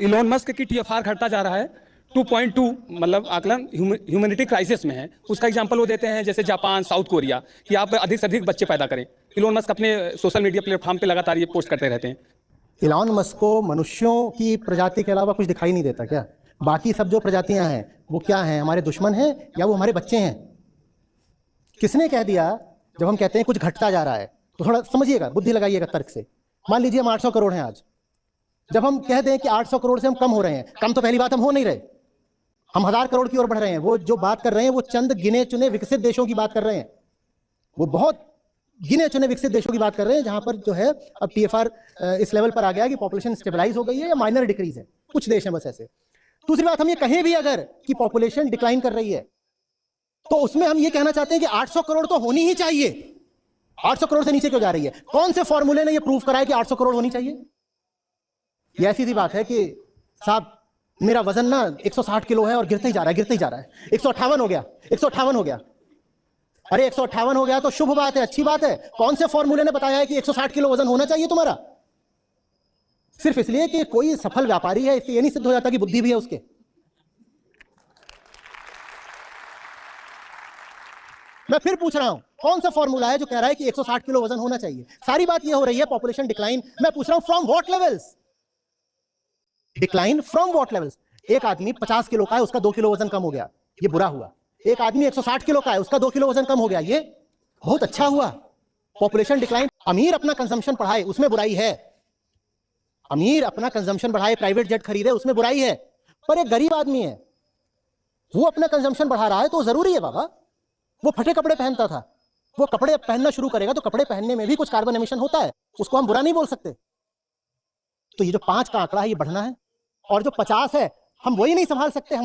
Elon Musk की TFR घटता जा रहा है 2.2, मतलब आकलन ह्यूमैनिटी क्राइसिस में है। उसका एग्जांपल वो देते हैं जैसे जापान, साउथ कोरिया, कि आप अधिक से अधिक बच्चे पैदा करें। इलोन मस्क अपने सोशल मीडिया प्लेटफॉर्म पे लगातार ये पोस्ट करते रहते हैं। इलॉन मस्क को मनुष्यों की प्रजाति के अलावा कुछ दिखाई नहीं देता क्या? बाकी सब जो प्रजातियां हैं वो क्या हैं? हमारे दुश्मन हैं या वो हमारे बच्चे हैं? किसने कह दिया? जब हम कहते हैं कुछ घटता जा रहा है तो थोड़ा समझिएगा, बुद्धि लगाइएगा तर्क से। मान लीजिए हम 800 करोड़ हैं आज। जब हम कह दें कि 800 करोड़ से हम कम हो रहे हैं, कम तो पहली बात हम हो नहीं रहे, हम 1000 करोड़ की ओर बढ़ रहे हैं। वो जो बात कर रहे हैं वो चंद गिने चुने विकसित देशों की बात कर रहे हैं। वो बहुत गिने चुने विकसित देशों की बात कर रहे हैं जहां पर जो है अब टीएफआर इस लेवल पर आ गया कि पॉपुलेशन स्टेबलाइज हो गई है या माइनर डिक्रीज है। कुछ देश हैं बस ऐसे। दूसरी बात, हम ये कहें भी अगर कि पॉपुलेशन डिक्लाइन कर रही है तो उसमें हम ये कहना चाहते हैं कि 800 करोड़ तो होनी ही चाहिए। 800 करोड़ से नीचे क्यों जा रही है? कौन से फॉर्मूले ने ये प्रूव कराया कि 800 करोड़ होनी चाहिए? ये ऐसी सी बात है कि साहब मेरा वजन ना 160 किलो है और गिरते ही जा रहा है, गिरते ही जा रहा है। 158 हो गया, 158 हो गया। अरे 158 हो गया तो शुभ बात है, अच्छी बात है। कौन से फॉर्मूले ने बताया है कि 160 किलो वजन होना चाहिए तुम्हारा? सिर्फ इसलिए कि कोई सफल व्यापारी है इससे ये नहीं सिद्ध हो जाता कि बुद्धि भी है उसके। मैं फिर पूछ रहा हूं, कौन सा फॉर्मूला है जो कह रहा है कि 160 किलो वजन होना चाहिए? सारी बात ये हो रही है पॉपुलेशन डिक्लाइन। मैं पूछ रहा हूं from what levels? Decline from what levels? एक आदमी 50 किलो का है, उसका 2 किलो वजन कम हो गया, ये बुरा हुआ। एक आदमी 160 किलो का है, उसका 2 किलो वजन कम हो गया, ये बहुत अच्छा हुआ। Population decline. अमीर अपना कंजम्पशन बढ़ाए उसमें बुराई है। अमीर अपना कंजम्पशन बढ़ाए, प्राइवेट जेट खरीदे, उसमें बुराई है। पर एक गरीब आदमी है, वो अपना कंजम्पशन बढ़ा रहा है तो जरूरी है बाबा। वो फटे कपड़े पहनता था, वो कपड़े पहनना शुरू करेगा तो कपड़े पहनने में भी कुछ कार्बन एमिशन होता है, उसको हम बुरा नहीं बोल सकते। तो ये जो 5 का आंकड़ा है ये बढ़ना है, और जो 50 है हम वही नहीं संभाल सकते। हम